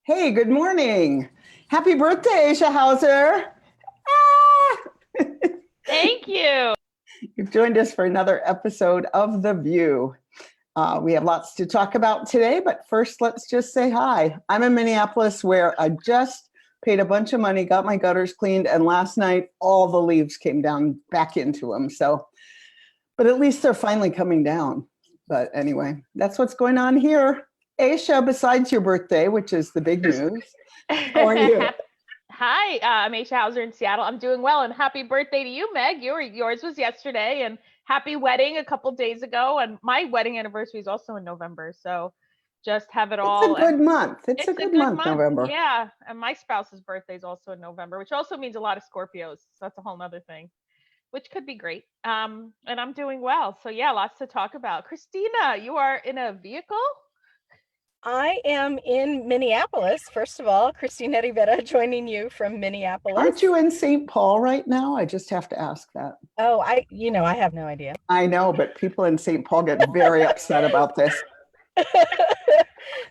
Hey, good morning. Happy birthday, Aisha Hauser. Ah! Thank you. You've joined us for another episode of TheVUU. We have lots to talk about today, but first let's just say hi. I'm in Minneapolis where I just paid a bunch of money, got my gutters cleaned, and last night all the leaves came down back into them. But at least they're finally coming down. But anyway, that's what's going on here. Aisha, besides your birthday, which is the big news, how are you? Hi, I'm Aisha Hauser in Seattle. I'm doing well, and happy birthday to you, Meg. Yours was yesterday, and happy wedding a couple days ago. And my wedding anniversary is also in November, so just have it It's a all. good And month. It's a it's a good good month, month, November. yeah. And my spouse's birthday is also in November, which also means a lot of Scorpios. So that's a whole nother thing, which could be great. And I'm doing well, so yeah, lots to talk about. Christina, you are in a vehicle. I am in Minneapolis. First of all, Christina Rivera joining you from Minneapolis. Aren't you in St. Paul right now? I just have to ask that. Oh, I have no idea. I know, but people in St. Paul get very upset about this.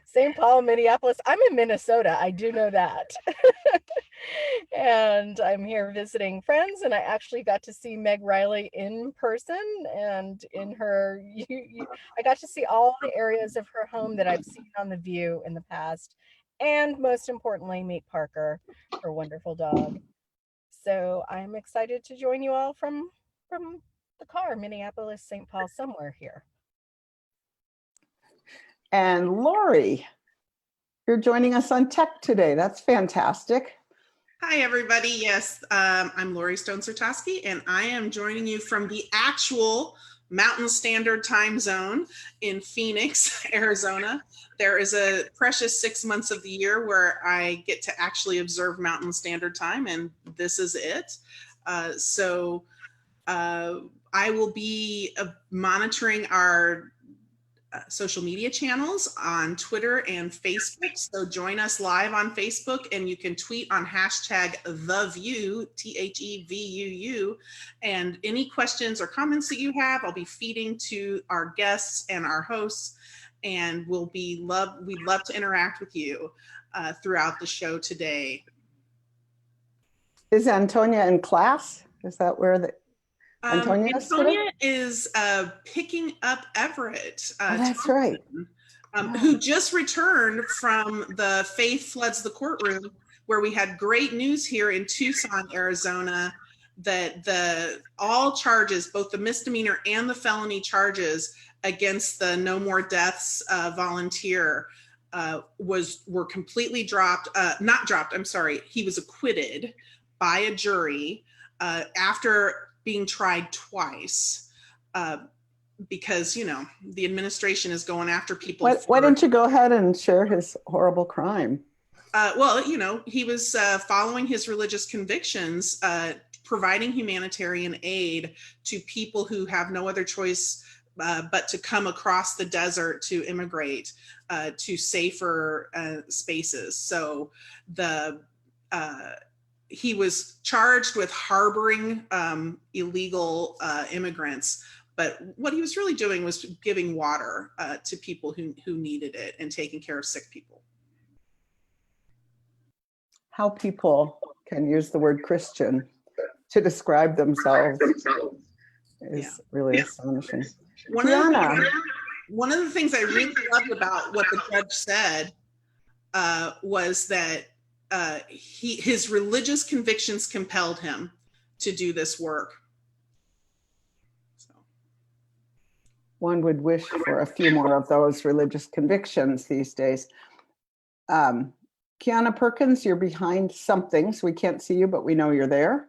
St. Paul, Minneapolis. I'm in Minnesota. I do know that. And I'm here visiting friends, and I actually got to see Meg Riley in person, and I got to see all the areas of her home that I've seen on The View in the past, and most importantly, meet Parker, her wonderful dog. So I'm excited to join you all from the car, Minneapolis, St. Paul, somewhere here. And Lori, you're joining us on tech today. That's fantastic. Hi, everybody. Yes, I'm Lori Stone Sirtosky, and I am joining you from the actual Mountain Standard Time Zone in Phoenix, Arizona. There is a precious 6 months of the year where I get to actually observe Mountain Standard Time, and this is it. I will be monitoring our social media channels on Twitter and Facebook. So join us live on Facebook, and you can tweet on hashtag TheVUU, TheVUU. And any questions or comments that you have, I'll be feeding to our guests and our hosts, and we'd love to interact with you throughout the show today. Is Antonia in class? Is that where the Antonia is picking up Everett. That's Thompson, right. Who just returned from the Faith Floods the Courtroom, where we had great news here in Tucson, Arizona, that all charges, both the misdemeanor and the felony charges against the No More Deaths volunteer were completely dropped. Not dropped, I'm sorry. He was acquitted by a jury after being tried twice because, the administration is going after people. Why don't you go ahead and share his horrible crime? He was following his religious convictions, providing humanitarian aid to people who have no other choice but to come across the desert to immigrate to safer spaces. So he was charged with harboring illegal immigrants, but what he was really doing was giving water to people who needed it and taking care of sick people. How people can use the word Christian to describe themselves is really astonishing. One of the things I really loved about what the judge said was that his religious convictions compelled him to do this work. So. One would wish for a few more of those religious convictions these days. Quiana Perkins, you're behind something, so we can't see you, but we know you're there.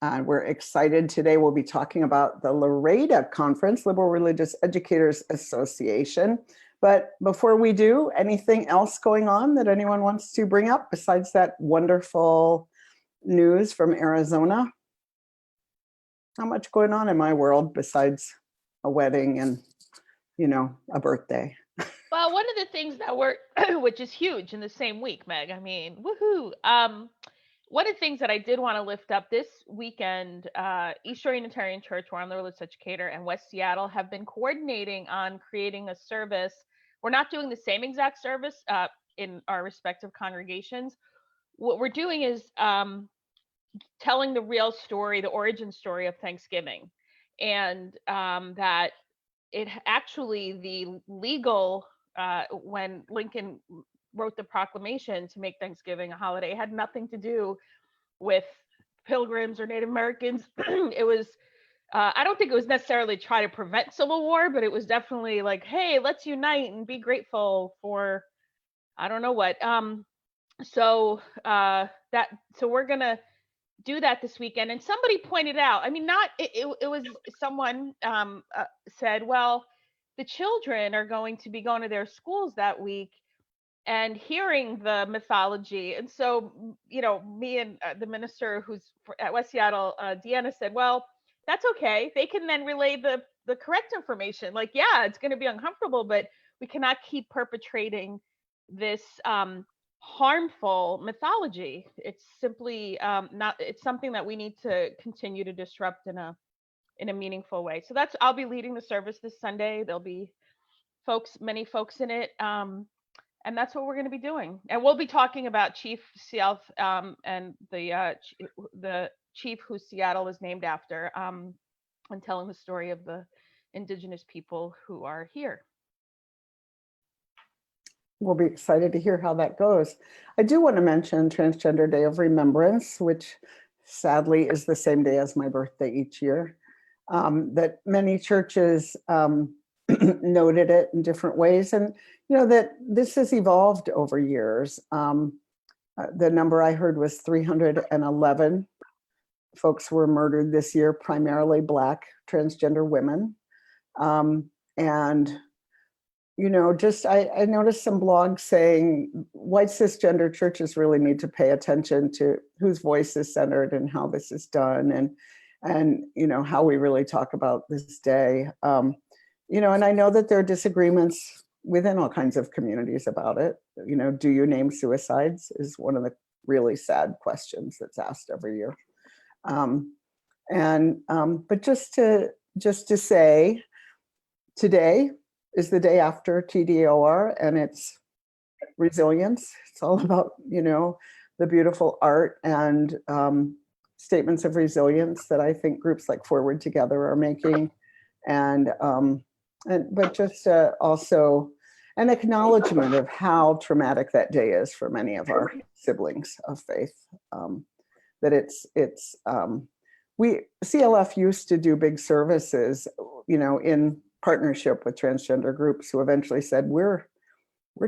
We're excited. Today we'll be talking about the LREDA Conference, Liberal Religious Educators Association. But before we do, anything else going on that anyone wants to bring up besides that wonderful news from Arizona? Not much going on in my world besides a wedding and, a birthday. Well, one of the things that which is huge in the same week, Meg, I mean, woohoo. One of the things that I did want to lift up this weekend, East Shore Unitarian Church, where I'm the religious educator, and West Seattle have been coordinating on creating a service. We're not doing the same exact service. in our respective congregations, what we're doing is telling the real story, the origin story of Thanksgiving, and that it actually, the legal, when Lincoln wrote the proclamation to make Thanksgiving a holiday, it had nothing to do with Pilgrims or Native Americans. It was, I don't think it was necessarily try to prevent civil war, but it was definitely like, hey, let's unite and be grateful for, I don't know what. So we're gonna do that this weekend. And somebody pointed out, I mean, it was someone said, well, the children are going to be going to their schools that week and hearing the mythology. And so, me and the minister who's at West Seattle, Deanna, said, well, that's okay. They can then relay the correct information. Like, yeah, it's going to be uncomfortable, but we cannot keep perpetrating this harmful mythology. It's simply not, it's something that we need to continue to disrupt in a meaningful way. So I'll be leading the service this Sunday. There'll be many folks in it. And that's what we're going to be doing. And we'll be talking about Chief Sealth and the chief who Seattle is named after, and telling the story of the indigenous people who are here. We'll be excited to hear how that goes. I do want to mention Transgender Day of Remembrance, which sadly is the same day as my birthday each year, that many churches noted it in different ways. And that this has evolved over years. The number I heard was 311 folks were murdered this year, primarily Black transgender women. And I noticed some blogs saying white cisgender churches really need to pay attention to whose voice is centered and how this is done, and how we really talk about this day. And I know that there are disagreements within all kinds of communities about it. Do you name suicides is one of the really sad questions that's asked every year. But just to say, today is the day after TDOR, and it's resilience. It's all about, the beautiful art and statements of resilience that I think groups like Forward Together are making. But just also an acknowledgement of how traumatic that day is for many of our siblings of faith. That CLF used to do big services, in partnership with transgender groups who eventually said, we're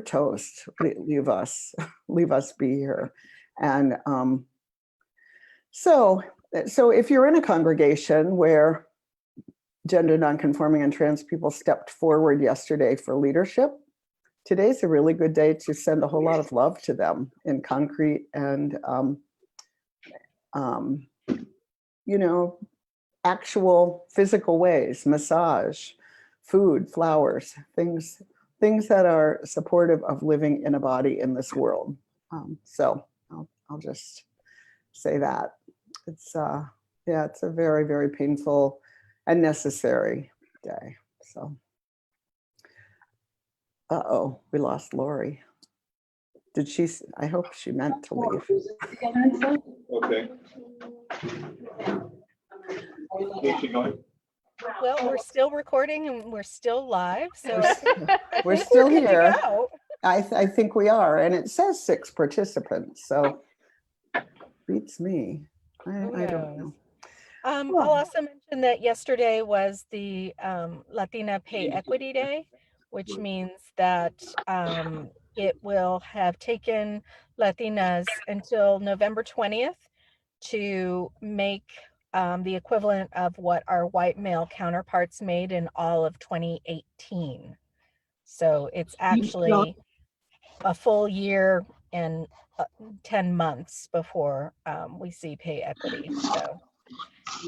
toast, leave us be here. And so if you're in a congregation where gender nonconforming and trans people stepped forward yesterday for leadership, today's a really good day to send a whole lot of love to them in concrete and actual physical ways: massage, food, flowers, things that are supportive of living in a body in this world. So I'll just say that it's a very, very painful and necessary day. So, we lost Lori. Did she? I hope she meant to leave. Okay. Is she going? Well, we're still recording and we're still live, so We're still good to here. go. I think we are, and it says 6 participants, so beats me. I don't know. I'll also mention that yesterday was the Latina Pay Equity Day, which means that it will have taken Latinas until November 20th to make the equivalent of what our white male counterparts made in all of 2018. So it's actually a full year and 10 months before we see pay equity. So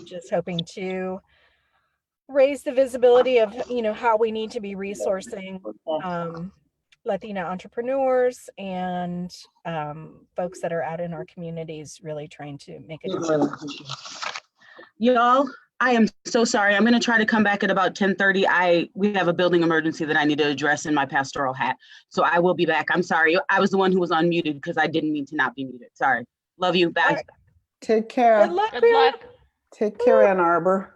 just hoping to raise the visibility of, how we need to be resourcing Latina entrepreneurs and folks that are out in our communities really trying to make a difference. Y'all, I am so sorry. I'm going to try to come back at about 10:30. We have a building emergency that I need to address in my pastoral hat. So I will be back. I'm sorry. I was the one who was unmuted because I didn't mean to not be muted. Sorry. Love you. Bye. All right. Take care. Good luck. Good luck. Take care, Ann Arbor.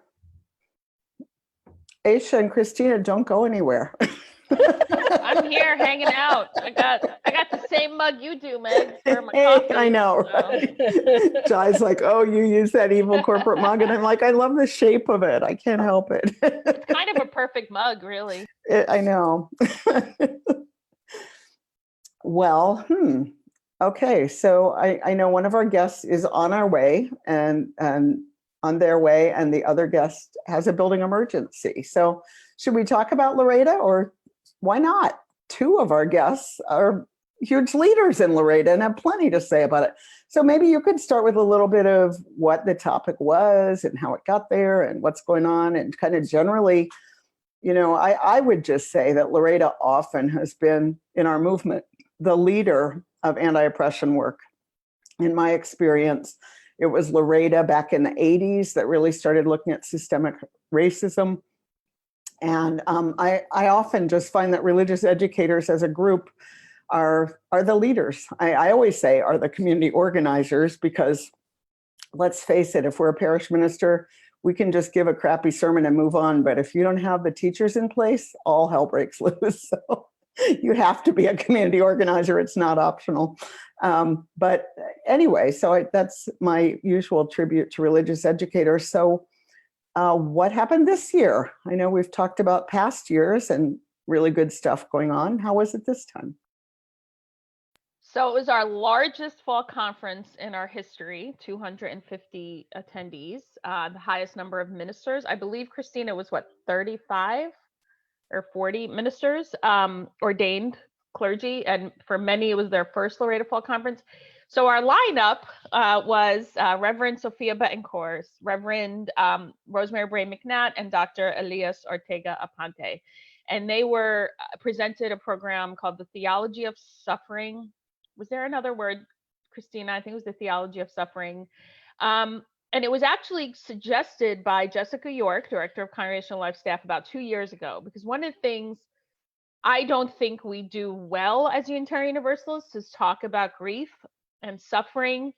Aisha and Christina, don't go anywhere. I'm here hanging out. I got the same mug you do, Meg, for my Hey, coffee. I know, so. right? Jai's like, oh, you use that evil corporate mug. And I'm like, I love the shape of it. I can't help it. Kind of a perfect mug, really. I know. Well, okay. So I know one of our guests is on our way and on their way, and the other guest has a building emergency. So should we talk about LREDA, or why not? Two of our guests are huge leaders in LREDA and have plenty to say about it. So maybe you could start with a little bit of what the topic was and how it got there and what's going on, and kind of generally, I would just say that LREDA often has been in our movement the leader of anti-oppression work. In my experience, it was LREDA back in the 80s that really started looking at systemic racism. And I often just find that religious educators as a group are the leaders. I always say are the community organizers, because let's face it, if we're a parish minister, we can just give a crappy sermon and move on. But if you don't have the teachers in place, all hell breaks loose. So you have to be a community organizer. It's not optional. But anyway, so that's my usual tribute to religious educators. So what happened this year? I know we've talked about past years and really good stuff going on. How was it this time? So it was our largest fall conference in our history, 250 attendees, the highest number of ministers. I believe, Christina, was 35 or 40 ministers, ordained clergy. And for many, it was their first LREDA Fall Conference. So our lineup was Reverend Sophia Betancourt, Reverend Rosemary Bray McNatt, and Dr. Elias Ortega Aponte. And they were presented a program called The Theology of Suffering. Was there another word, Christina? I think it was The Theology of Suffering. And it was actually suggested by Jessica York, Director of Congregational Life Staff, about 2 years ago, because one of the things I don't think we do well as Unitarian Universalists is talk about grief and suffering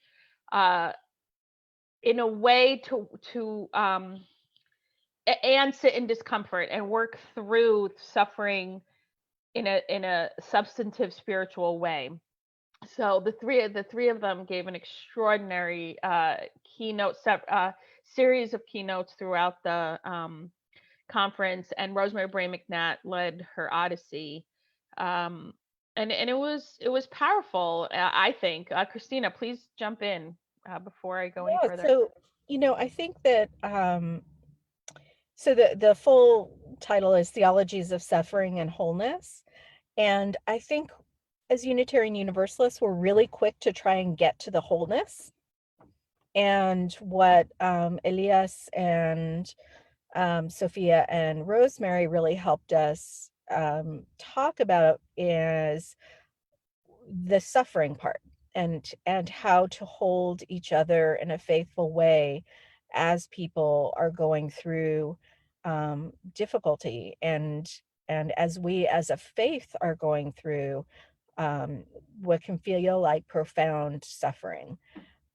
in a way to and sit in discomfort and work through suffering in a substantive spiritual way. So the three of them gave an extraordinary keynote series of keynotes throughout the conference, and Rosemary Bray McNatt led her Odyssey, and it was powerful. I think Christina, please jump in before I go any further. So I think that so the full title is Theologies of Suffering and Wholeness, and I think as Unitarian Universalists, we're really quick to try and get to the wholeness. And what Elias and Sophia and Rosemary really helped us talk about is the suffering part, and how to hold each other in a faithful way as people are going through difficulty, and as we as a faith are going through what can feel like profound suffering,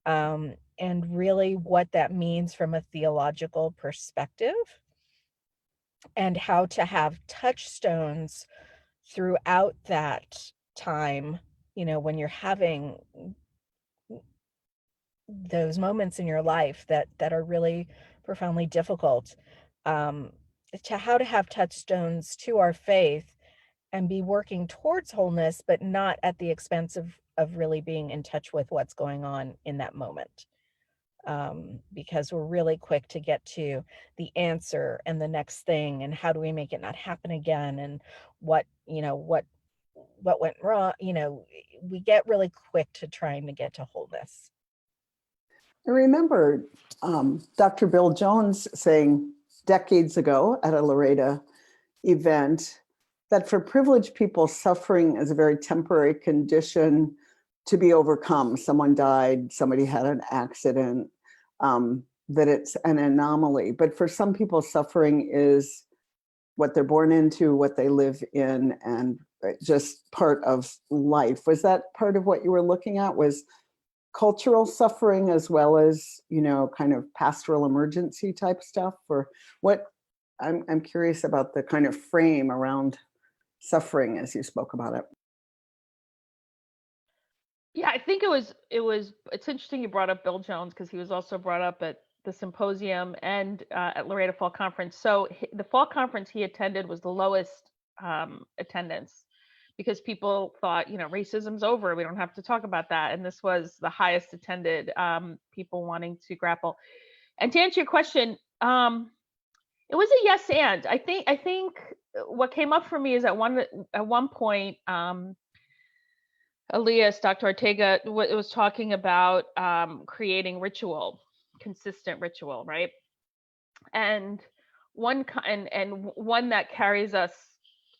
and really what that means from a theological perspective, and how to have touchstones throughout that time, when you're having those moments in your life that are really profoundly difficult, to how to have touchstones to our faith and be working towards wholeness, but not at the expense of really being in touch with what's going on in that moment. Because we're really quick to get to the answer and the next thing, and how do we make it not happen again, and what went wrong. We get really quick to trying to get to wholeness. I remember Dr. Bill Jones saying decades ago at a LREDA event that for privileged people, suffering is a very temporary condition to be overcome. Someone died, somebody had an accident, that it's an anomaly. But for some people, suffering is what they're born into, what they live in, and just part of life. Was that part of what you were looking at? Was cultural suffering as well as, you know, kind of pastoral emergency type stuff? Or what? I'm curious about the kind of frame around suffering as you spoke about it. Yeah, I think it's interesting you brought up Bill Jones, because he was also brought up at the symposium and at LREDA Fall Conference. So the Fall Conference he attended was the lowest attendance, because people thought, you know, racism's over, we don't have to talk about that. And this was the highest attended, people wanting to grapple. And to answer your question, it was a yes and. I think what came up for me is at one point, Elias, Dr. Ortega was talking about creating ritual, consistent ritual, right? And one that carries us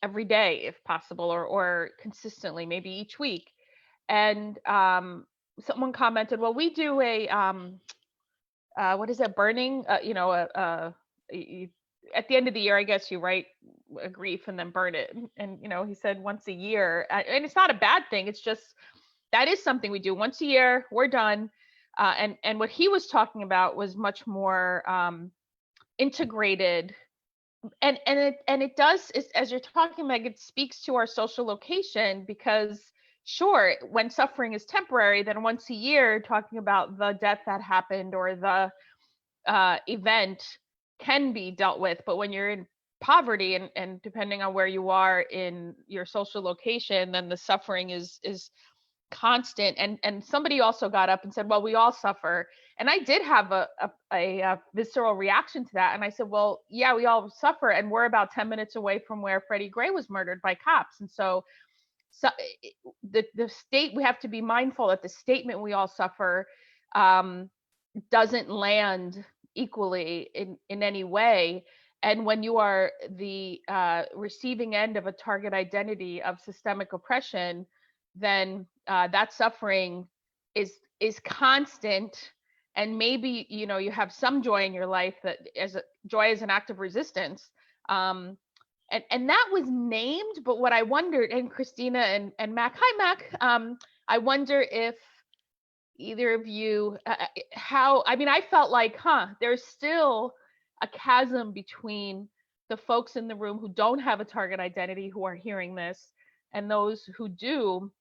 every day, if possible, or consistently, maybe each week. And someone commented, "Well, we do a what is that, burning? At the end of the year, I guess you write a grief and then burn it." And, you know, he said once a year, and it's not a bad thing. It's just, that is something we do once a year, we're done. And what he was talking about was much more integrated. And it does, as you're talking, Meg, it speaks to our social location, because sure, when suffering is temporary, then once a year, talking about the death that happened or the event can be dealt with. But when you're in poverty, and depending on where you are in your social location, then the suffering is constant. And somebody also got up and said, "Well, we all suffer." And I did have a visceral reaction to that. And I said, "Well, yeah, we all suffer, and we're about 10 minutes away from where Freddie Gray was murdered by cops." And so the state, we have to be mindful that the statement "we all suffer" doesn't land equally in any way. And when you are the receiving end of a target identity of systemic oppression, then that suffering is constant. And maybe, you know, you have some joy in your life, that joy is an act of resistance. And that was named. But what I wondered, and Christina and Mac, hi Mac, I wonder if either of you, I felt like, there's still a chasm between the folks in the room who don't have a target identity, who are hearing this, and those who do.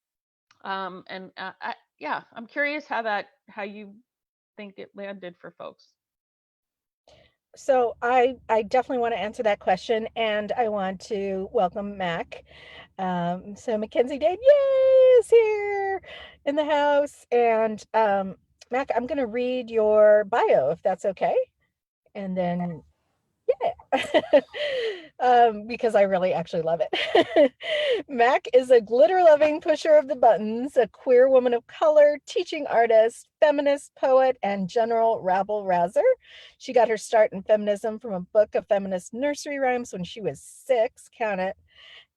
I'm curious how you think it landed for folks. So I definitely want to answer that question, and I want to welcome Mac. So Mackenzie Dade, yay, is here in the house. And Mac, I'm going to read your bio, if that's okay. And then, yeah, because I really actually love it. Mac is a glitter-loving pusher of the buttons, a queer woman of color, teaching artist, feminist, poet, and general rabble-rouser. She got her start in feminism from a book of feminist nursery rhymes when she was 6, count it,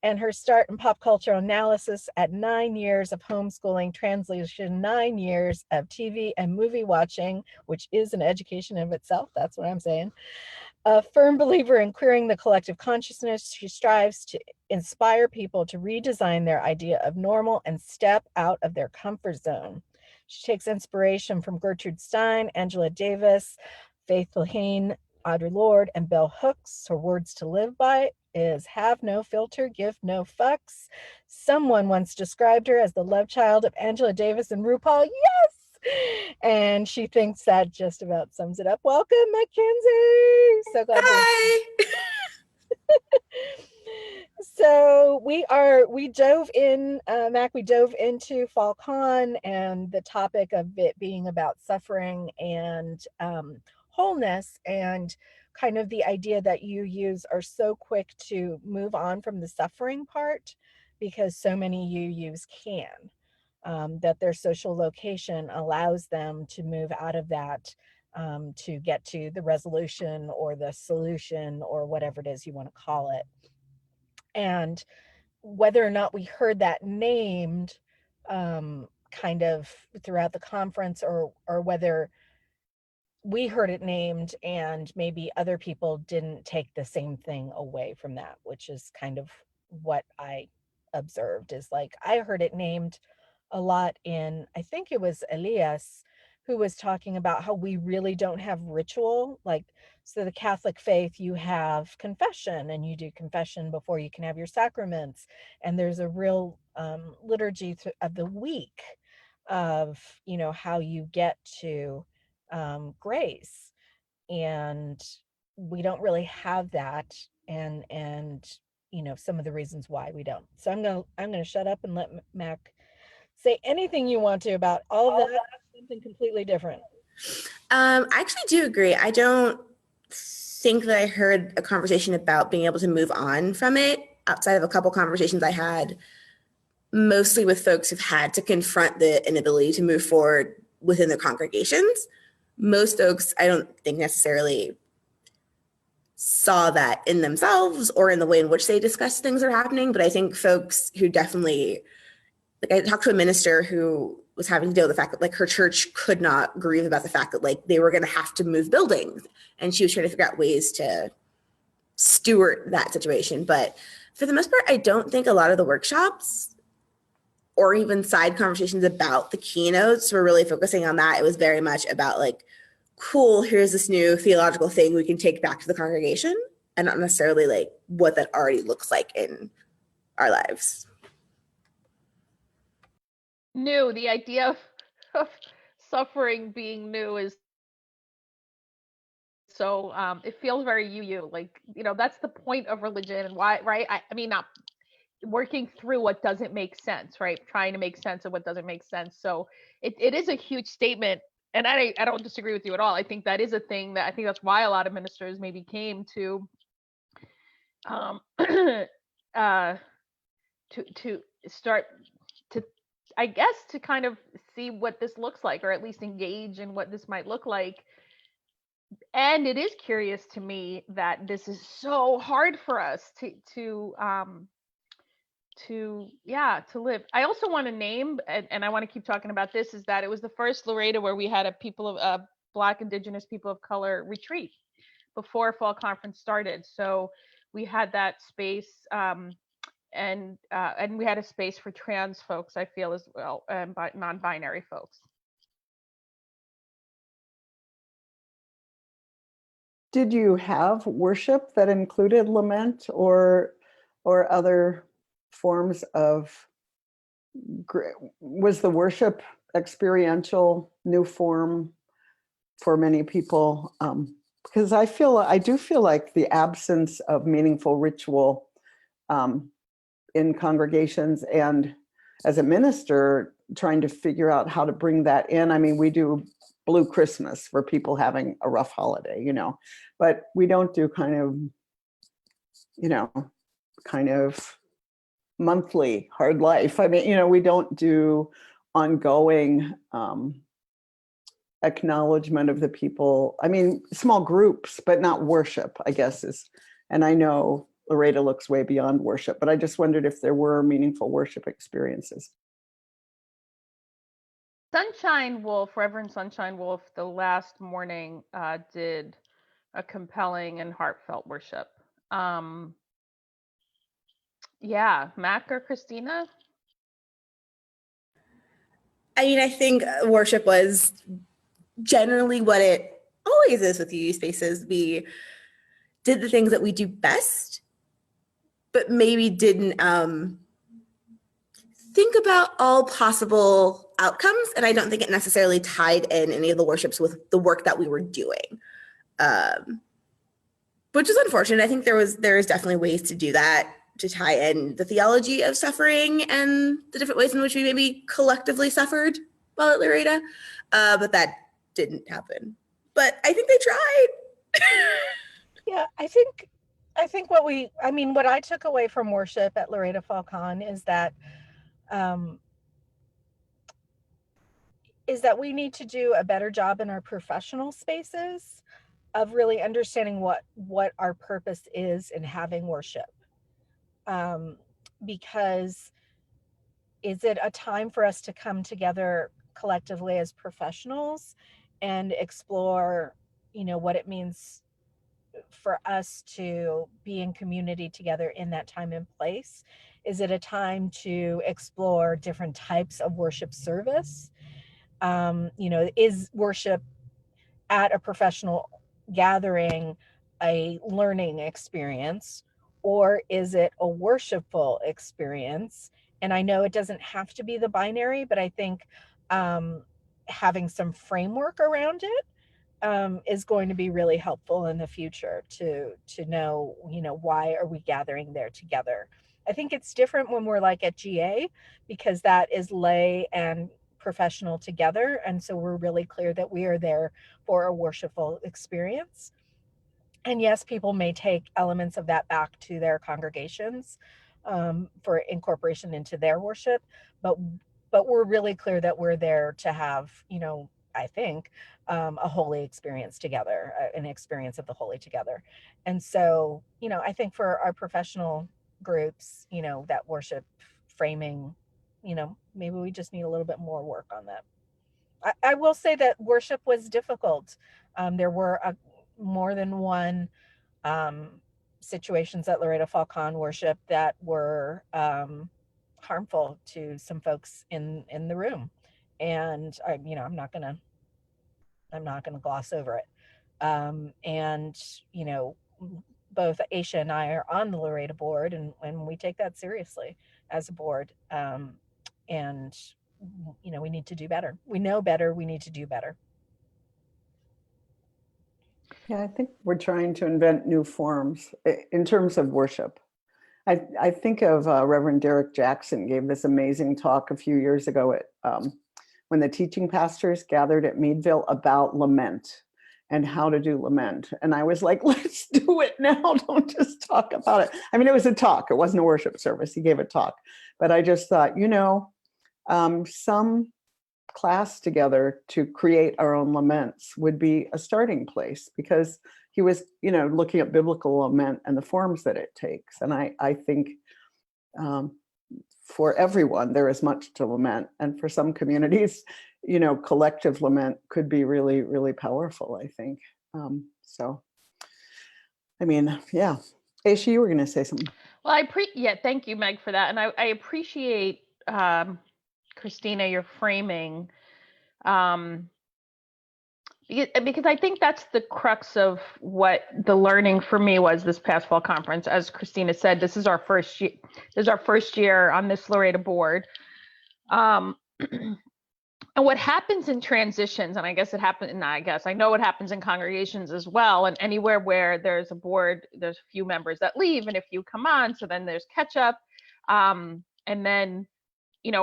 and her start in pop culture analysis at 9 years of homeschooling, translation, 9 years of TV and movie watching, which is an education of itself. That's what I'm saying. A firm believer in queering the collective consciousness, she strives to inspire people to redesign their idea of normal and step out of their comfort zone. She takes inspiration from Gertrude Stein, Angela Davis, Faith Lehane, Audre Lorde, and Bell Hooks. Her words to live by is "have no filter, give no fucks." Someone once described her as the love child of Angela Davis and RuPaul. Yes! And she thinks that just about sums it up. Welcome, Mackenzie. So glad Hi. So we dove in, Mac, we dove into Fall Con and the topic of it being about suffering and wholeness, and kind of the idea that UUs are so quick to move on from the suffering part because so many UUs can. That their social location allows them to move out of that to get to the resolution or the solution or whatever it is you want to call it. And whether or not we heard that named kind of throughout the conference, or whether we heard it named, and maybe other people didn't take the same thing away from that, which is kind of what I observed. Is like, I heard it named a lot in, I think it was Elias, who was talking about how we really don't have ritual. Like, so the Catholic faith, you have confession, and you do confession before you can have your sacraments. And there's a real liturgy of the week of, you know, how you get to grace. And we don't really have that. And, you know, some of the reasons why we don't. So I'm gonna shut up and let Mac say anything you want to about all of that. Something completely different. I actually do agree. I don't think that I heard a conversation about being able to move on from it outside of a couple conversations I had, mostly with folks who've had to confront the inability to move forward within their congregations. Most folks, I don't think necessarily saw that in themselves or in the way in which they discuss things are happening. But I think folks who definitely, like, I talked to a minister who was having to deal with the fact that, like, her church could not grieve about the fact that, like, they were going to have to move buildings, and she was trying to figure out ways to steward that situation. But for the most part, I don't think a lot of the workshops or even side conversations about the keynotes were really focusing on that. It was very much about, like, cool, here's this new theological thing we can take back to the congregation, and not necessarily like what that already looks like in our lives. New, the idea of suffering being new is so it feels very UU, like, you know, that's the point of religion. And why, right? I mean, not working through what doesn't make sense, right? Trying to make sense of what doesn't make sense. So it is a huge statement, and I don't disagree with you at all. I think that is a thing that I think that's why a lot of ministers maybe came to to start to, I guess, to kind of see what this looks like, or at least engage in what this might look like. And it is curious to me that this is so hard for us to live. I also want to name, and I want to keep talking about this, is that it was the first LREDA where we had a people of Black, Indigenous, people of color retreat before Fall Conference started. So we had that space, and we had a space for trans folks, I feel, as well, and non-binary folks. Did you have worship that included lament or other forms of, was the worship experiential, new form for many people? Because I do feel like the absence of meaningful ritual in congregations, and as a minister, trying to figure out how to bring that in. I mean, we do Blue Christmas for people having a rough holiday, you know, but we don't do kind of monthly hard life. I mean, you know, we don't do ongoing acknowledgement of the people. I mean, small groups, but not worship, I guess is, and I know LREDA looks way beyond worship, but I just wondered if there were meaningful worship experiences. Sunshine Wolf, Reverend Sunshine Wolf, the last morning did a compelling and heartfelt worship. Yeah, Mac or Christina? I mean, I think worship was generally what it always is with UU spaces. We did the things that we do best, but maybe didn't think about all possible outcomes. And I don't think it necessarily tied in any of the worships with the work that we were doing, which is unfortunate. I think there is definitely ways to do that, to tie in the theology of suffering and the different ways in which we maybe collectively suffered while at LREDA, but that didn't happen. But I think they tried. Yeah, I think what I took away from worship at LREDA Fall Con is that we need to do a better job in our professional spaces of really understanding what our purpose is in having worship. Because is it a time for us to come together collectively as professionals and explore, what it means for us to be in community together in that time and place. Is it a time to explore different types of worship service? Is worship at a professional gathering a learning experience, or is it a worshipful experience? And I know it doesn't have to be the binary, but I think having some framework around it is going to be really helpful in the future to know, why are we gathering there together? I think it's different when we're like at GA, because that is lay and professional together. And so we're really clear that we are there for a worshipful experience. And yes, people may take elements of that back to their congregations for incorporation into their worship, but we're really clear that we're there to have, I think, a holy experience together, an experience of the holy together. And so, I think for our professional groups, that worship framing, maybe we just need a little bit more work on that. I will say that worship was difficult. There were more than one situations at LREDA Fall Con worship that were harmful to some folks in the room, and I'm not gonna gloss over it. And both Aisha and I are on the LREDA board, and we take that seriously as a board. And we need to do better. We know better. We need to do better. Yeah, I think we're trying to invent new forms in terms of worship. I think of Reverend Derek Jackson gave this amazing talk a few years ago at when the teaching pastors gathered at Meadville about lament and how to do lament. And I was like, let's do it now. Don't just talk about it. I mean, it was a talk. It wasn't a worship service. He gave a talk. But I just thought, some class together to create our own laments would be a starting place, because he was, looking at biblical lament and the forms that it takes. And I think for everyone, there is much to lament. And for some communities, collective lament could be really, really powerful, I think. Yeah. Aisha, you were going to say something. Well, thank you, Meg, for that. And I appreciate, Christina, your framing, because I think that's the crux of what the learning for me was this past fall conference. As Christina said, this is our first year. This is our first year on this LREDA board. And what happens in transitions, and I know what happens in congregations as well. And anywhere where there's a board, there's a few members that leave and a few come on. So then there's catch up. And then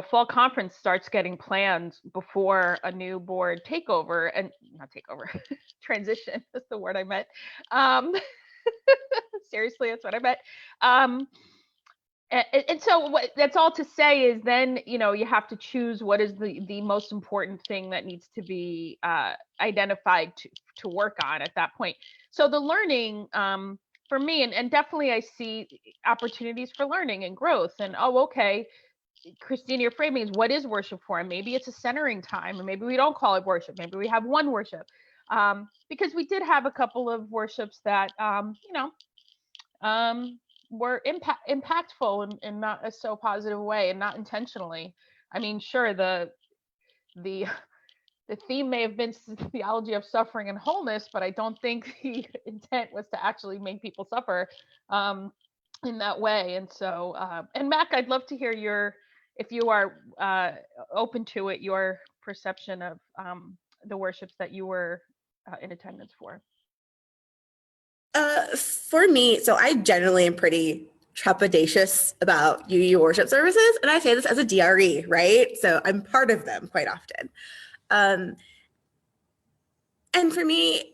fall conference starts getting planned before a new board takeover, and not takeover, transition is the word I meant. Seriously, that's what I meant. And so what that's all to say is then, you have to choose what is the most important thing that needs to be identified to work on at that point. So the learning, for me, and definitely I see opportunities for learning and growth, and okay, Christina, your framing is what is worship for? And maybe it's a centering time, or maybe we don't call it worship. Maybe we have one worship, because we did have a couple of worships that, were impactful in not a so positive way and not intentionally. I mean, sure, the theme may have been theology of suffering and wholeness, but I don't think the intent was to actually make people suffer in that way. And so, and Mac, I'd love to hear if you are open to it, your perception of the worships that you were in attendance for. For me, so I generally am pretty trepidatious about UU worship services, and I say this as a DRE, right? So I'm part of them quite often. And for me,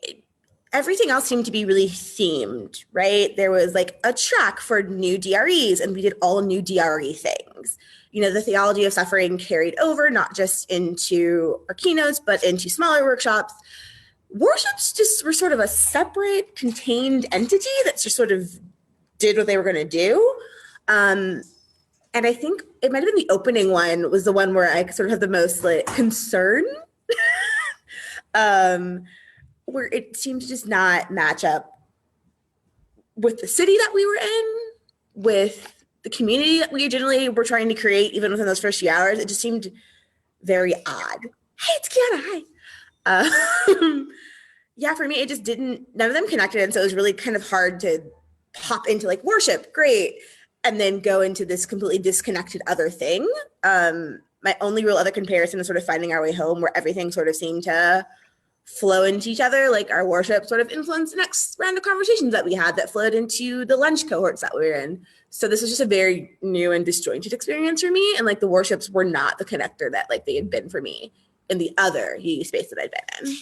everything else seemed to be really themed, right? There was like a track for new DREs, and we did all new DRE things. The theology of suffering carried over, not just into our keynotes, but into smaller workshops. Worships just were sort of a separate, contained entity that just sort of did what they were going to do. And I think it might have been the opening one was the one where I sort of have the most concern where it seemed to just not match up with the city that we were in, with the community that we generally were trying to create, even within those first few hours. It just seemed very odd. Hey, it's Quiana, hi. Yeah, for me, it just didn't, none of them connected. And so it was really kind of hard to hop into like worship, great, and then go into this completely disconnected other thing. My only real other comparison is sort of finding our way home, where everything sort of seemed to flow into each other. Like our worship sort of influenced the next round of conversations that we had that flowed into the lunch cohorts that we were in. So this was just a very new and disjointed experience for me. And like the worships were not the connector that like they had been for me in the other UU space that I'd been in.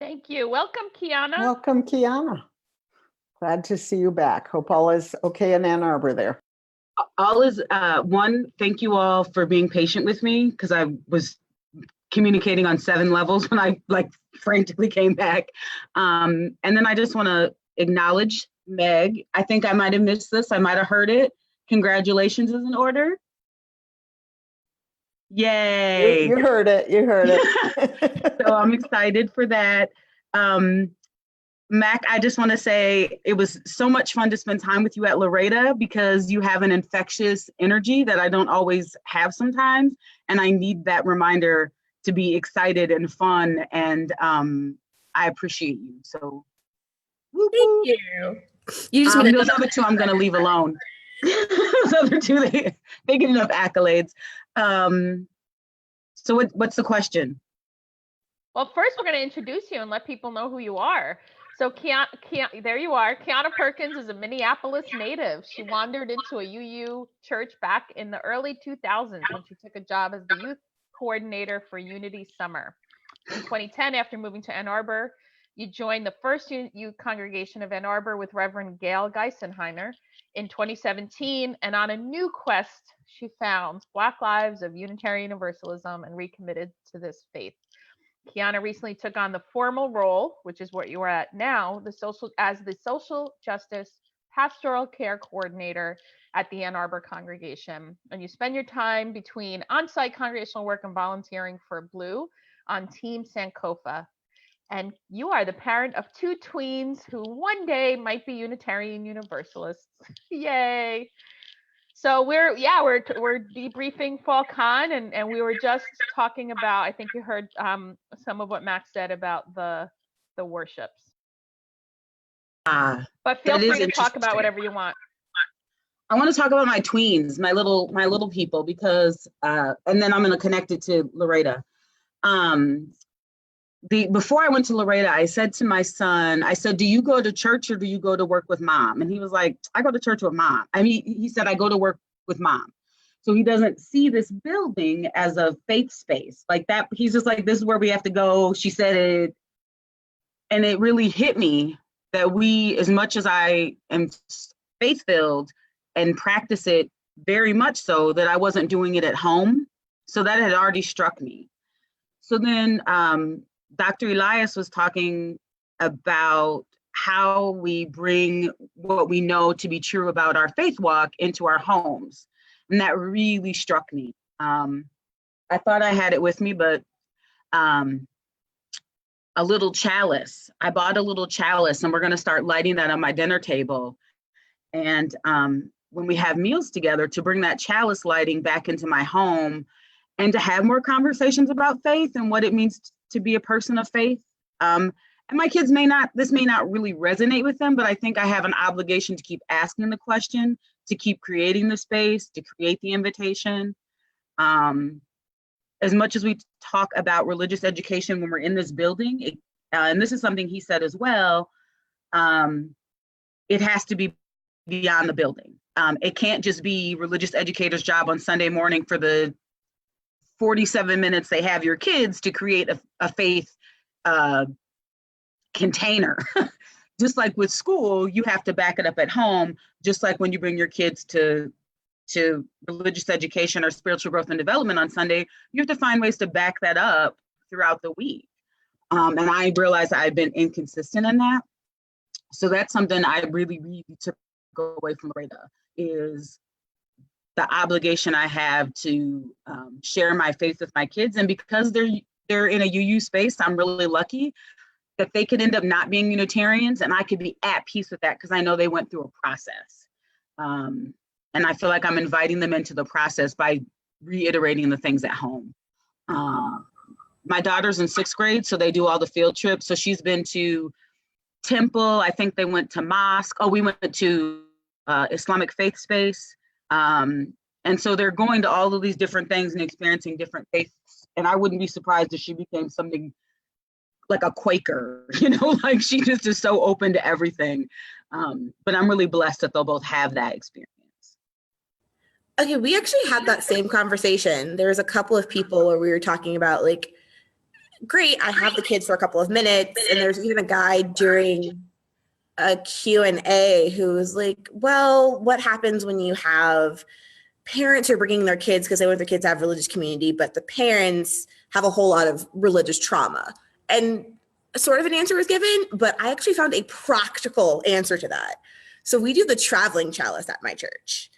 Thank you. Welcome, Quiana. Welcome, Quiana. Glad to see you back. Hope all is okay in Ann Arbor there. All is, one, thank you all for being patient with me, because I was communicating on 7 levels when I like frantically came back. And then I just want to acknowledge Meg. I think I might have missed this. I might have heard it. Congratulations is in order. Yay. You heard it. You heard it. So I'm excited for that. Mac, I just want to say it was so much fun to spend time with you at LREDA, because you have an infectious energy that I don't always have sometimes. And I need that reminder to be excited and fun. And I appreciate you. So Thank you. You just those other 2 I'm going to leave alone. Those other 2, they get enough accolades. So what's the question? Well, first we're going to introduce you and let people know who you are. So there you are. Quiana Perkins is a Minneapolis native. She wandered into a UU church back in the early 2000s when she took a job as the youth coordinator for Unity Summer. In 2010, after moving to Ann Arbor, you joined the First UU congregation of Ann Arbor with Reverend Gail Geisenheimer in 2017, and on a new quest, she found Black Lives of Unitarian Universalism and recommitted to this faith. Quiana recently took on the formal role, which is what you are at now, as the social justice pastoral care coordinator at the Ann Arbor congregation. And you spend your time between on-site congregational work and volunteering for Blue on Team Sankofa. And you are the parent of 2 tweens who one day might be Unitarian Universalists. Yay. So we're debriefing Fall Con, and we were just talking about, I think you heard some of what Max said about the worships. But feel free to talk about whatever you want. I want to talk about my tweens, my little people, because and then I'm going to connect it to LREDA. Before I went to LREDA, I said to my son, I said, do you go to church or do you go to work with mom? And he was like, I go to church with mom. I mean, he said, I go to work with mom. So he doesn't see this building as a faith space like that. He's just like, this is where we have to go. She said it. And it really hit me that we, as much as I am faith-filled and practice it very much so, that I wasn't doing it at home. So that had already struck me. So then Dr. Elias was talking about how we bring what we know to be true about our faith walk into our homes. And that really struck me. I thought I had it with me, but a little chalice. I bought a little chalice, and we're going to start lighting that on my dinner table. And when we have meals together, to bring that chalice lighting back into my home and to have more conversations about faith and what it means to be a person of faith. And my kids this may not really resonate with them, but I think I have an obligation to keep asking the question, to keep creating the space, to create the invitation. As much as we talk about religious education when we're in this building, and this is something he said as well, it has to be beyond the building. It can't just be religious educators' job on Sunday morning for the 47 minutes they have your kids to create a faith container. Just like with school, you have to back it up at home, just like when you bring your kids to religious education or spiritual growth and development on Sunday, you have to find ways to back that up throughout the week. And I realized I've been inconsistent in that. So that's something I really, really took away from LREDA, is the obligation I have to share my faith with my kids. And because they're they're in a UU space. I'm really lucky that they could end up not being Unitarians, and I could be at peace with that because I know they went through a process. And I feel like I'm inviting them into the process by reiterating the things at home. My daughter's in 6th grade, so they do all the field trips. So she's been to temple. I think they went to mosque. Oh, we went to Islamic faith space. And so they're going to all of these different things and experiencing different faiths. And I wouldn't be surprised if she became something like a Quaker, you know, like she just is so open to everything. But I'm really blessed that they'll both have that experience. Okay, we actually had that same conversation. There was a couple of people where we were talking about like, great, I have the kids for a couple of minutes. And there's even a guy during a Q&A who was like, well, what happens when you have parents who are bringing their kids because they want their kids to have religious community, but the parents have a whole lot of religious trauma? And sort of an answer was given, but I actually found a practical answer to that. So we do the traveling chalice at my church.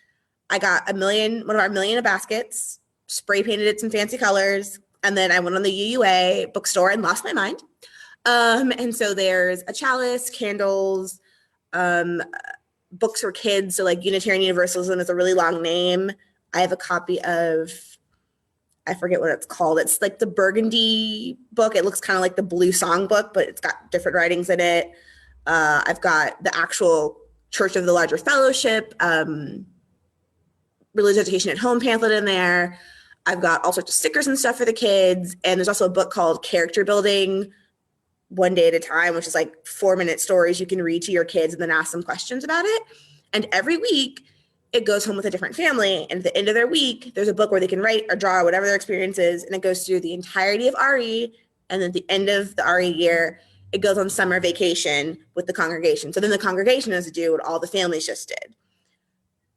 I got one of our million baskets, spray painted it some fancy colors, and then I went on the UUA bookstore and lost my mind. And so there's a chalice, candles, books for kids. So like Unitarian Universalism is a really long name. I have a copy of, I forget what it's called. It's like the Burgundy book. It looks kind of like the Blue Song book, but it's got different writings in it. I've got the actual Church of the Larger Fellowship, religious education at home pamphlet in there. I've got all sorts of stickers and stuff for the kids. And there's also a book called Character Building, One Day at a Time, which is like 4-minute stories you can read to your kids and then ask them questions about it. And every week it goes home with a different family. And at the end of their week, there's a book where they can write or draw or whatever their experience is. And it goes through the entirety of RE. And then at the end of the RE year, it goes on summer vacation with the congregation. So then the congregation has to do what all the families just did.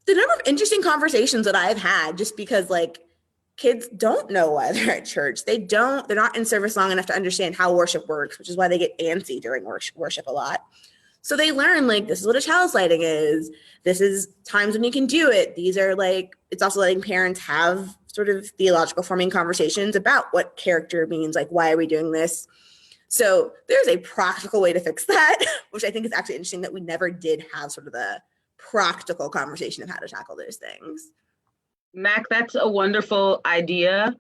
The number of interesting conversations that I've had, just because like kids don't know why they're at church. They're not in service long enough to understand how worship works, which is why they get antsy during worship a lot. So they learn like, this is what a chalice lighting is. This is times when you can do it. These are like, it's also letting parents have sort of theological forming conversations about what character means, like, why are we doing this? So there's a practical way to fix that, which I think is actually interesting that we never did have sort of the practical conversation of how to tackle those things. Mac, that's a wonderful idea.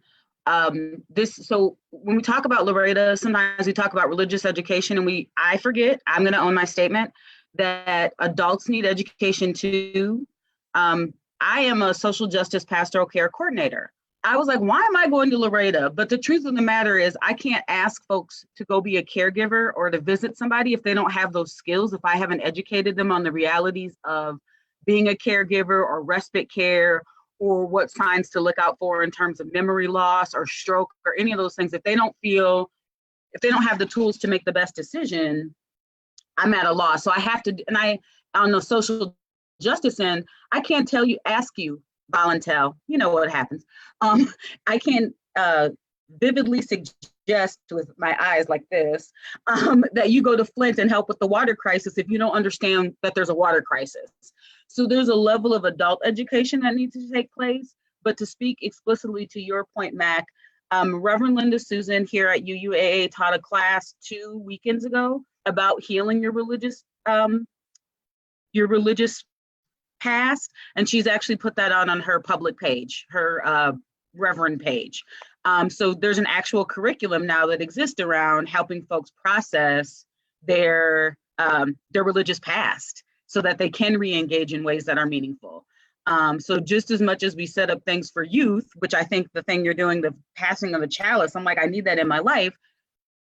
So when we talk about LREDA, sometimes we talk about religious education, and I forget, I'm going to own my statement, that adults need education too. I am a social justice pastoral care coordinator. I was like, why am I going to LREDA? But the truth of the matter is I can't ask folks to go be a caregiver or to visit somebody if they don't have those skills, if I haven't educated them on the realities of being a caregiver or respite care, or what signs to look out for in terms of memory loss or stroke or any of those things. If they don't have the tools to make the best decision, I'm at a loss. So I have to, and on the social justice end, I can't ask you, volunteer, you know what happens. I can vividly suggest with my eyes like this, that you go to Flint and help with the water crisis if you don't understand that there's a water crisis. So there's a level of adult education that needs to take place. But to speak explicitly to your point, Mac, Reverend Linda Susan here at UUAA taught a class 2 weekends ago about healing your religious past, and she's actually put that on her public page, her Reverend page. So there's an actual curriculum now that exists around helping folks process their religious past, so that they can re-engage in ways that are meaningful. So just as much as we set up things for youth, which I think the thing you're doing, the passing of the chalice, I'm like, I need that in my life.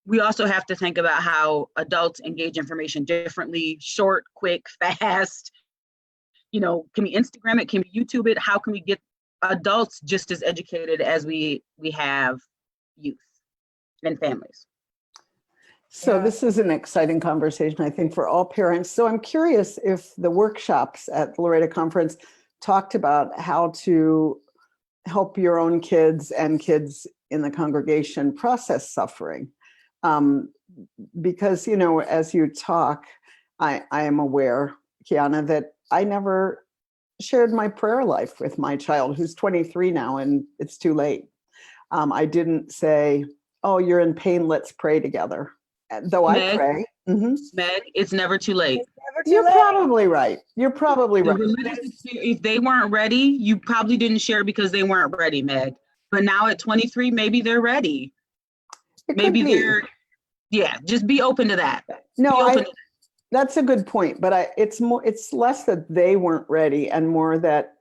We also have to think about how adults engage information differently, short, quick, fast. You know, can we Instagram it? Can we YouTube it? How can we get adults just as educated as we have youth and families? So this is an exciting conversation, I think, for all parents. So I'm curious if the workshops at the LREDA conference talked about how to help your own kids and kids in the congregation process suffering. Because, you know, as you talk, I am aware, Quiana, that I never shared my prayer life with my child, who's 23 now, and it's too late. I didn't say, oh, you're in pain, let's pray together. Though I Meg? pray. Mhm. Meg, it's never too late. It's never too You're late. probably right. You're probably The right. religious experience, if they weren't ready, you probably didn't share because they weren't ready, Meg. But now at 23, maybe they're ready. It Maybe could be. they're, yeah, just be open to that. No, Be open to that's a good point, but it's less that they weren't ready and more that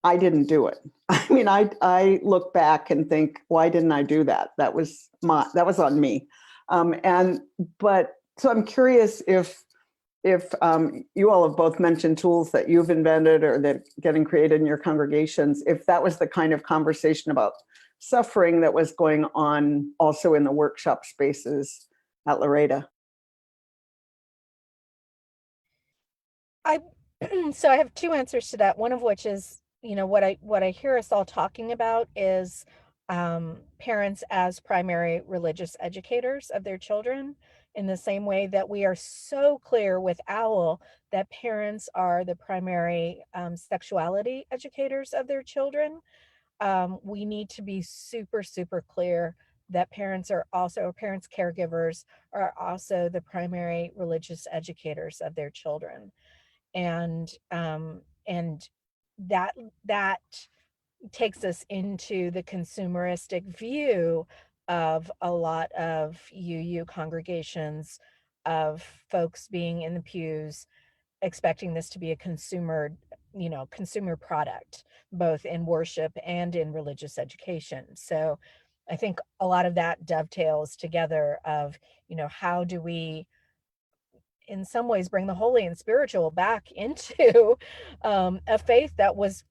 I didn't do it. I mean, I look back and think, why didn't I do that? That was on me. So I'm curious if you all have both mentioned tools that you've invented or that getting created in your congregations, if that was the kind of conversation about suffering that was going on also in the workshop spaces at LREDA. So I have two answers to that. One of which is, what I hear us all talking about is parents as primary religious educators of their children, in the same way that we are so clear with OWL that parents are the primary sexuality educators of their children. We need to be super, super clear that parents caregivers are also the primary religious educators of their children. And that takes us into the consumeristic view of a lot of UU congregations, of folks being in the pews expecting this to be a consumer product, both in worship and in religious education. So I think a lot of that dovetails together of, how do we in some ways bring the holy and spiritual back into a faith that was,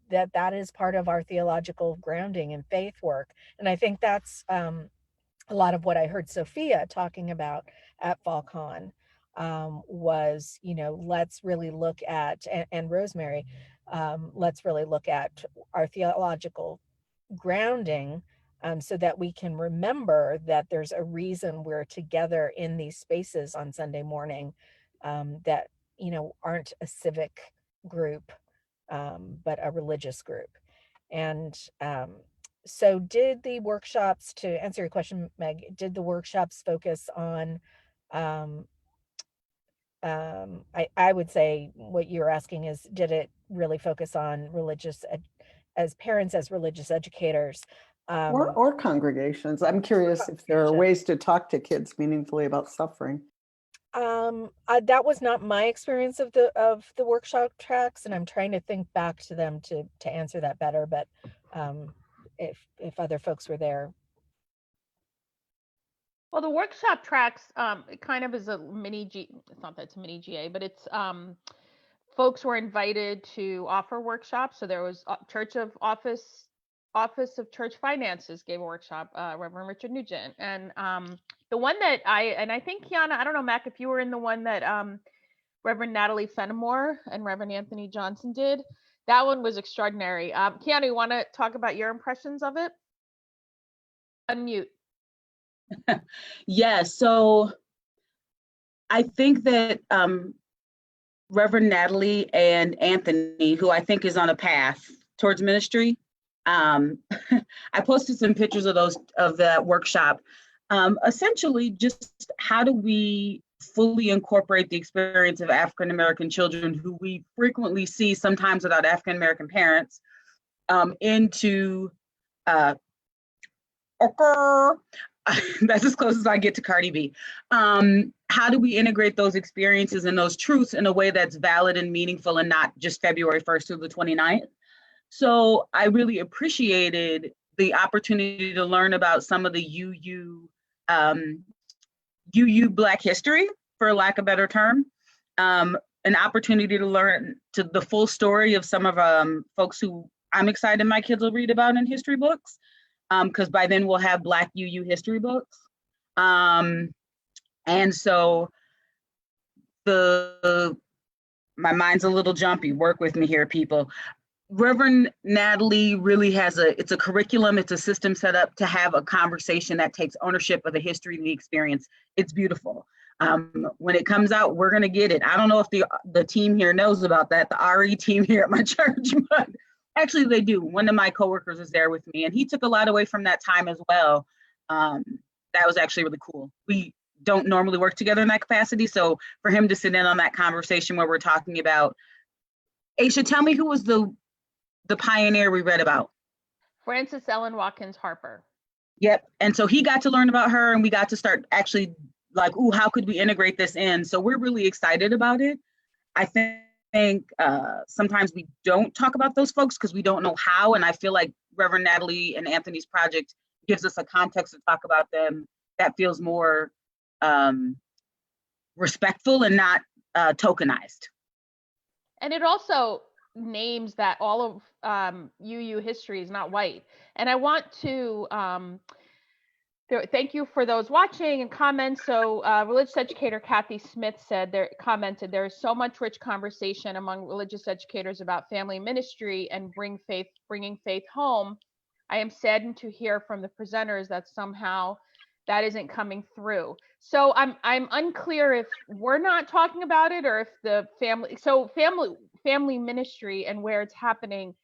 that is part of our theological grounding and faith work. And I think that's a lot of what I heard Sophia talking about at FallCon, was, let's really look at, and Rosemary, let's really look at our theological grounding, so that we can remember that there's a reason we're together in these spaces on Sunday morning, that, aren't a civic group, but a religious group. And so did the workshops, to answer your question, Meg, did the workshops focus on, I would say what you're asking is, did it really focus on as parents, as religious educators? Or congregations. I'm curious if there are ways to talk to kids meaningfully about suffering. That was not my experience of the workshop tracks, and I'm trying to think back to them to answer that better. But if other folks were there. Well, the workshop tracks, it kind of is a mini G. It's not that it's a mini GA, but it's folks were invited to offer workshops. So there was Office of Church Finances gave a workshop, Reverend Richard Nugent, and the one that I think Quiana, I don't know, Mac, if you were in the one that Reverend Natalie Fenimore and Reverend Anthony Johnson did, that one was extraordinary. Quiana, you want to talk about your impressions of it? Unmute. Yes, so I think that Reverend Natalie and Anthony, who I think is on a path towards ministry, I posted some pictures of that workshop. Essentially, just how do we fully incorporate the experience of African American children, who we frequently see sometimes without African American parents, into that's as close as I get to Cardi B. How do we integrate those experiences and those truths in a way that's valid and meaningful, and not just February 1st through the 29th? So I really appreciated the opportunity to learn about some of the UU Black history, for lack of a better term, an opportunity to learn to the full story of some of folks who I'm excited my kids will read about in history books, because by then we'll have Black UU history books. And so my mind's a little jumpy. Work with me here, people. Reverend Natalie really has it's a curriculum, it's a system set up to have a conversation that takes ownership of the history and the experience. It's beautiful. When it comes out, we're gonna get it. I don't know if the team here knows about that, the RE team here at my church, but Actually, they do. One of my coworkers is there with me, and he took a lot away from that time as well. That was actually really cool. We don't normally work together in that capacity, so for him to sit in on that conversation where we're talking about, Aisha, tell me who was the pioneer we read about? Frances Ellen Watkins Harper. Yep. And so he got to learn about her, and we got to start actually like, ooh, how could we integrate this in? So we're really excited about it. I think sometimes we don't talk about those folks because we don't know how. And I feel like Reverend Natalie and Anthony's project gives us a context to talk about them that feels more respectful and not tokenized. And it also names that all of UU history is not white. And I want to thank you for those watching and comments. So religious educator Kathy Smith commented, there is so much rich conversation among religious educators about family ministry and bringing faith home. I am saddened to hear from the presenters that somehow that isn't coming through. So I'm unclear if we're not talking about it or if the family ministry and where it's happening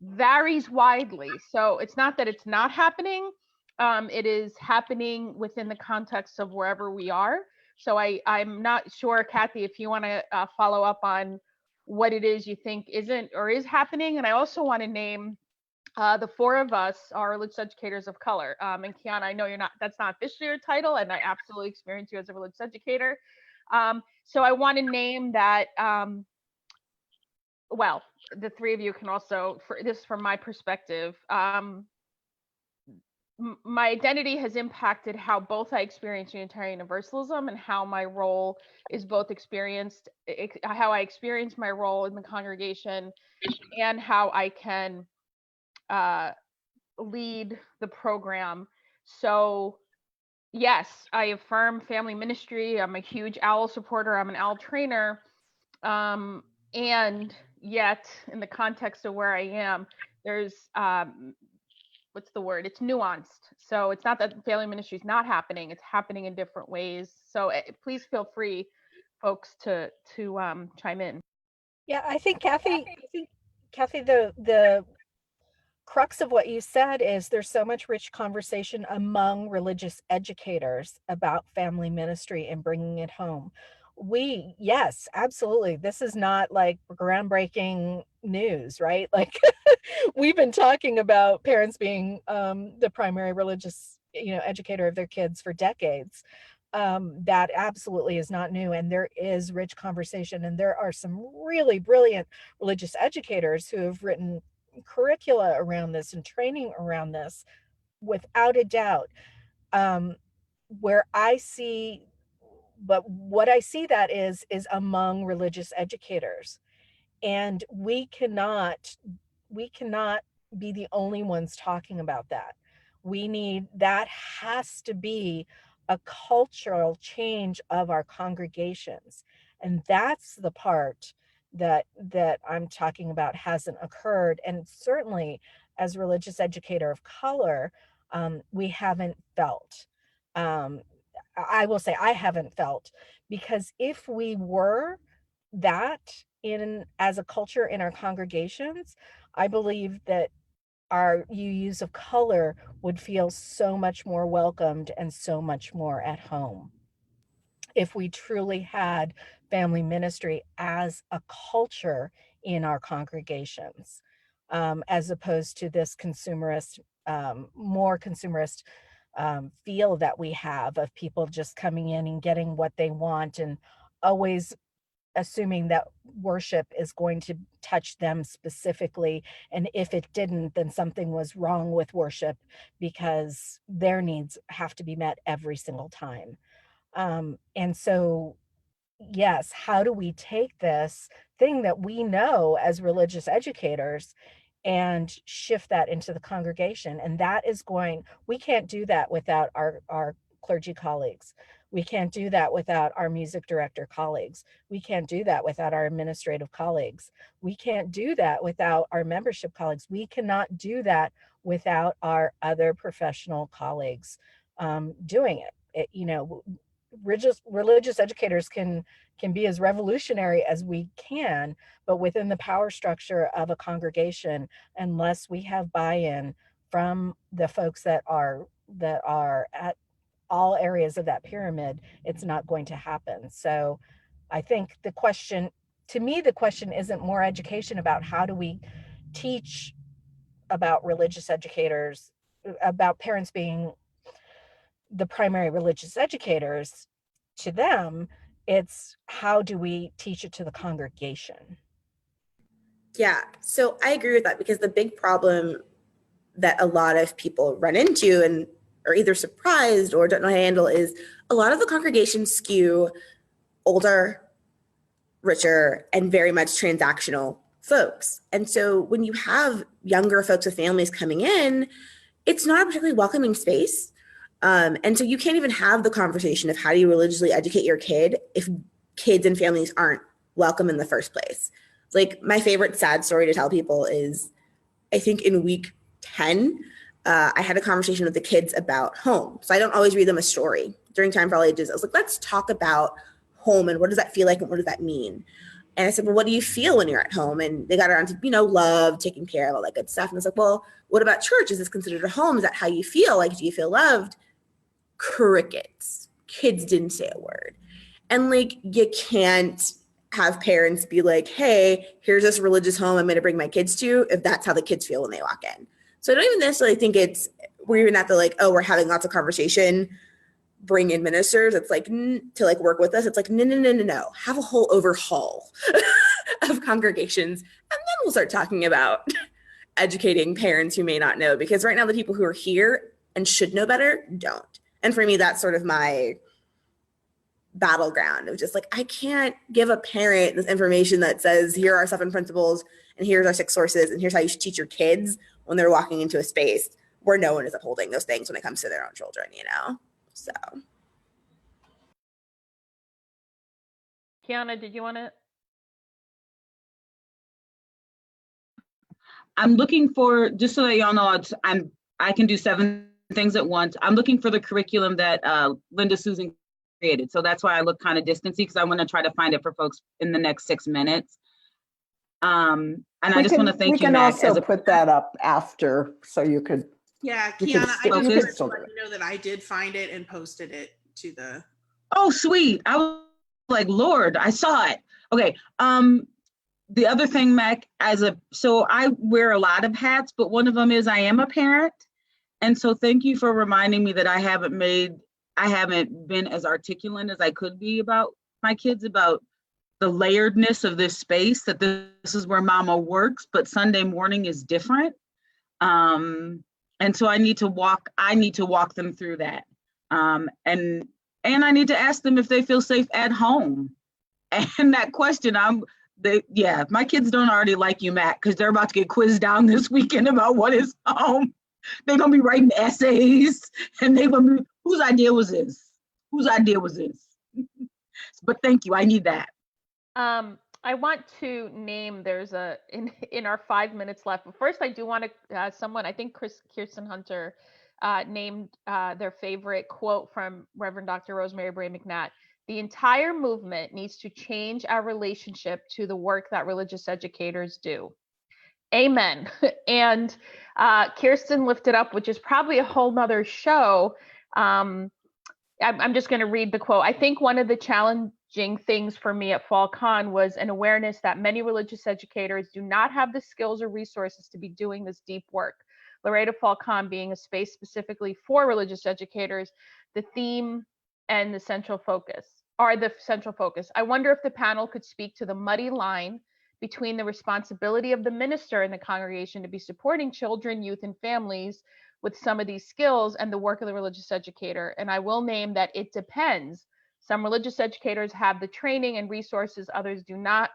varies widely. So it's not that it's not happening. It is happening within the context of wherever we are. So I'm not sure, Kathy, if you want to follow up on what it is you think isn't or is happening. And I also want to name the four of us are religious educators of color. And Quiana, I know that's not officially your title, and I absolutely experience you as a religious educator. So I want to name that, well, the three of you can also, this is from my perspective, my identity has impacted how both I experience Unitarian Universalism and how my role is both how I experience my role in the congregation and how I can lead the program. So yes, I affirm family ministry. I'm a huge OWL supporter. I'm an OWL trainer. And yet in the context of where I am, there's what's the word? It's nuanced. So it's not that family ministry is not happening. It's happening in different ways. So please feel free, folks, to chime in. Yeah, I think Kathy, the crux of what you said is there's so much rich conversation among religious educators about family ministry and bringing it home. Yes, absolutely. This is not like groundbreaking news, right? Like we've been talking about parents being the primary religious, educator of their kids for decades. That absolutely is not new. And there is rich conversation. And there are some really brilliant religious educators who have written curricula around this and training around this, without a doubt. What I see that is among religious educators. And we cannot be the only ones talking about that. That has to be a cultural change of our congregations. And that's the part that I'm talking about hasn't occurred. And certainly as a religious educator of color, we haven't felt. I will say I haven't felt, because if we were that as a culture in our congregations, I believe that our UUs of color would feel so much more welcomed and so much more at home if we truly had family ministry as a culture in our congregations, as opposed to this consumerist, more consumerist feel that we have of people just coming in and getting what they want and always assuming that worship is going to touch them specifically. And if it didn't, then something was wrong with worship because their needs have to be met every single time. And so, yes, how do we take this thing that we know as religious educators and shift that into the congregation? And we can't do that without our clergy colleagues. We can't do that without our music director colleagues. We can't do that without our administrative colleagues. We can't do that without our membership colleagues. We cannot do that without our other professional colleagues doing it. religious educators can be as revolutionary as we can, but within the power structure of a congregation, unless we have buy-in from the folks that are at all areas of that pyramid, it's not going to happen. So I think the question isn't more education about how do we teach about religious educators, about parents being the primary religious educators to them. It's how do we teach it to the congregation? Yeah, so I agree with that, because the big problem that a lot of people run into and are either surprised or don't know how to handle is a lot of the congregations skew older, richer, and very much transactional folks. And so when you have younger folks with families coming in, it's not a particularly welcoming space. And so you can't even have the conversation of how do you religiously educate your kid if kids and families aren't welcome in the first place. Like, my favorite sad story to tell people is, I think in week 10, I had a conversation with the kids about home. So I don't always read them a story. During Time for All Ages, I was like, let's talk about home and what does that feel like and what does that mean? And I said, well, what do you feel when you're at home? And they got around to, love, taking care of, all that good stuff. And I was like, well, what about church? Is this considered a home? Is that how you feel? Like, do you feel loved? Crickets. Kids didn't say a word. And like, you can't have parents be like, hey, here's this religious home I'm going to bring my kids to, if that's how the kids feel when they walk in. So I don't even necessarily think we're even at the like, oh, we're having lots of conversation, bring in ministers. It's like, to like work with us. It's like, no. Have a whole overhaul of congregations. And then we'll start talking about educating parents who may not know, because right now the people who are here and should know better don't. And for me, that's sort of my battleground of just like, I can't give a parent this information that says, here are 7 principles and here's our 6 sources and here's how you should teach your kids when they're walking into a space where no one is upholding those things when it comes to their own children, So. Quiana, did you want to? I'm looking for, just so that y'all know, I can do 7 things at once. I'm looking for the curriculum that Linda Susan created. So that's why I look kind of distancy, because I want to try to find it for folks in the next 6 minutes. And I just want to thank you, Mac. We can also put that up after, so you could. Yeah, you Quiana, I could just still wanted to let you know that I did find it and posted it to the. Oh, sweet. I was like, Lord, I saw it. Okay. The other thing, Mac, so I wear a lot of hats, but one of them is I am a parent. And so thank you for reminding me that I haven't been as articulate as I could be about my kids, about the layeredness of this space, that this is where mama works, but Sunday morning is different. And so I need to walk them through that. And I need to ask them if they feel safe at home. And that question, my kids don't already like you, Matt, because they're about to get quizzed down this weekend about what is home. They're gonna be writing essays, and they're gonna be, whose idea was this? But thank you, I need that. I want to name, in our 5 minutes left. But first, I do want to, someone, I think Kirsten Hunter named their favorite quote from Reverend Dr. Rosemary Bray McNatt. The entire movement needs to change our relationship to the work that religious educators do. Amen. And Kirsten lifted up, which is probably a whole nother show. I'm just going to read the quote. I think one of the challenging things for me at Fall Con was an awareness that many religious educators do not have the skills or resources to be doing this deep work. LREDA Fall Con being a space specifically for religious educators, the theme and the central focus are the central focus. I wonder if the panel could speak to the muddy line between the responsibility of the minister in the congregation to be supporting children, youth, and families with some of these skills and the work of the religious educator. And I will name that it depends. Some religious educators have the training and resources, others do not,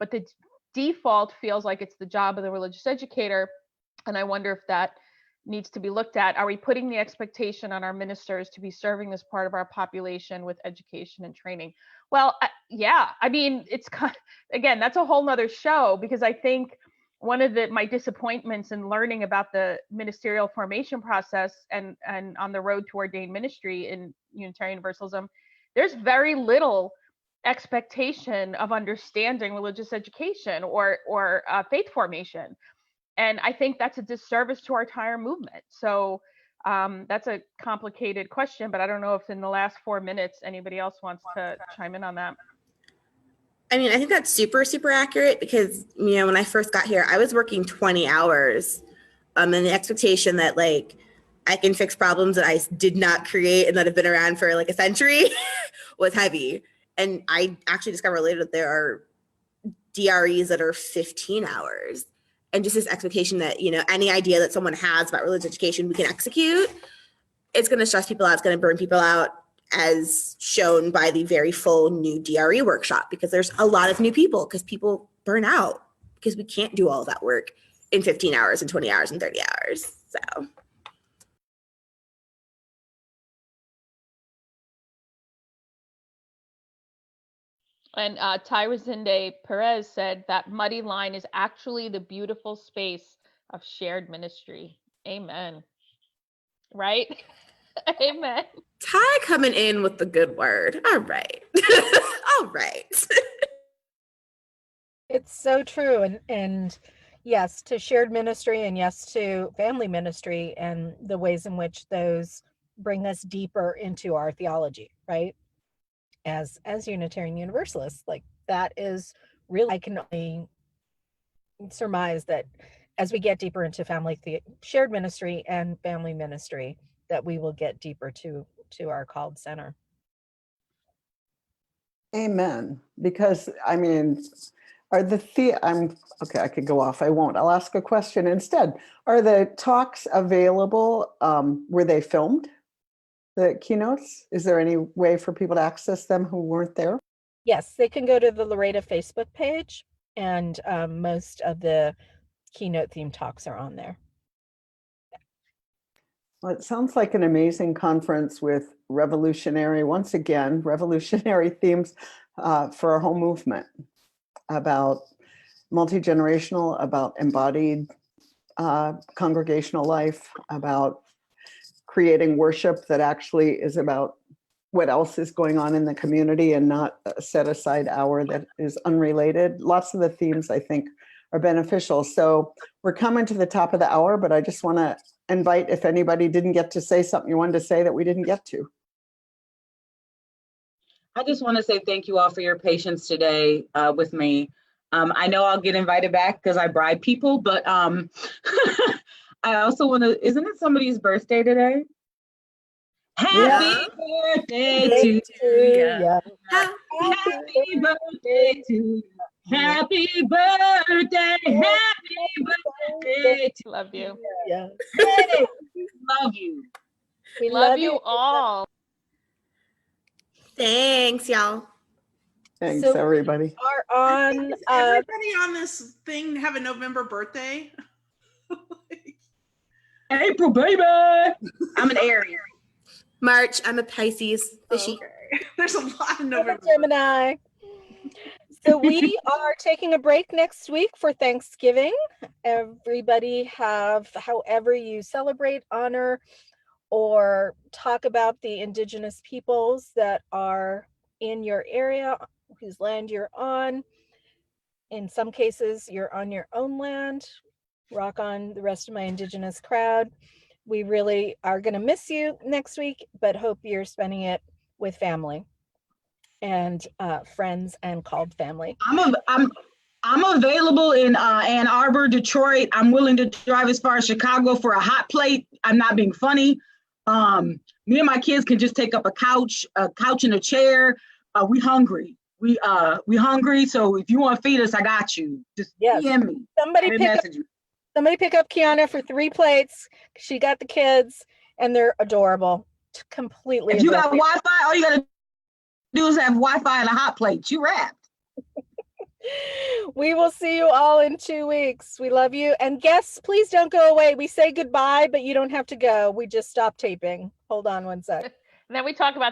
but the default feels like it's the job of the religious educator. And I wonder if that needs to be looked at. Are we putting the expectation on our ministers to be serving this part of our population with education and training? Well, yeah, I mean, it's again, that's a whole nother show, because I think one of my disappointments in learning about the ministerial formation process and on the road to ordained ministry in Unitarian Universalism there's very little expectation of understanding religious education or faith formation. And I think that's a disservice to our entire movement. So that's a complicated question, but I don't know if in the last 4 minutes, anybody else wants to chime in on that. I mean, I think that's super, super accurate because, you know, when I first got here, I was working 20 hours and the expectation that like I can fix problems that I did not create and that have been around for like a century was heavy. And I actually discovered later that there are DREs that are 15 hours. And just this expectation that, you know, any idea that someone has about religious education we can execute, it's going to stress people out. It's going to burn people out, as shown by the very full new DRE workshop, because there's a lot of new people because people burn out because we can't do all of that work in 15 hours and 20 hours and 30 hours. So. And Tyrazinde Perez said that muddy line is actually the beautiful space of shared ministry. Amen. Right? Amen. Ty coming in with the good word. All right. All right. It's so true. And yes, to shared ministry, and yes to family ministry, and the ways in which those bring us deeper into our theology, right? As Unitarian Universalists, like that is really, I can only surmise that as we get deeper into shared ministry and family ministry, that we will get deeper to our called center. Amen. Because I mean, okay, I could go off. I won't. I'll ask a question instead. Are the talks available? Were they filmed? The keynotes? Is there any way for people to access them who weren't there? Yes, they can go to the LREDA Facebook page, and most of the keynote theme talks are on there. Well, it sounds like an amazing conference with once again, revolutionary themes for our whole movement, about multi-generational, about embodied congregational life, about creating worship that actually is about what else is going on in the community and not a set aside hour that is unrelated. Lots of the themes I think are beneficial. So we're coming to the top of the hour, but I just want to invite, if anybody didn't get to say something you wanted to say that we didn't get to. I just want to say thank you all for your patience today with me. I know I'll get invited back because I bribe people, but I also want to, isn't it somebody's birthday today? Happy birthday to you. Happy birthday to you. Happy birthday. Happy birthday to Love you. Yeah. you. Love you. We Love you all. Thanks, y'all. Thanks, So everybody. Are on Does everybody on this thing have a November birthday? April, baby. I'm an Aries. March, I'm a Pisces. Fishy. Okay. There's a lot of November. Gemini. So we are taking a break next week for Thanksgiving. Everybody have, however you celebrate, honor, or talk about the indigenous peoples that are in your area, whose land you're on. In some cases, you're on your own land. Rock on, the rest of my indigenous crowd. We really are going to miss you next week, but hope you're spending it with family and friends and called family. I'm available in Ann Arbor, Detroit. I'm willing to drive as far as Chicago for a hot plate. I'm not being funny. Me and my kids can just take up a couch and a chair. We hungry. We hungry. So if you want to feed us, I got you. Just DM me. Somebody pick up Quiana for 3 plates. She got the kids, and they're adorable. Completely. If you got Wi-Fi, all you gotta do is have Wi-Fi and a hot plate. You wrapped. We will see you all in 2 weeks. We love you. And guests, please don't go away. We say goodbye, but you don't have to go. We just stopped taping. Hold on one sec. And then we talk about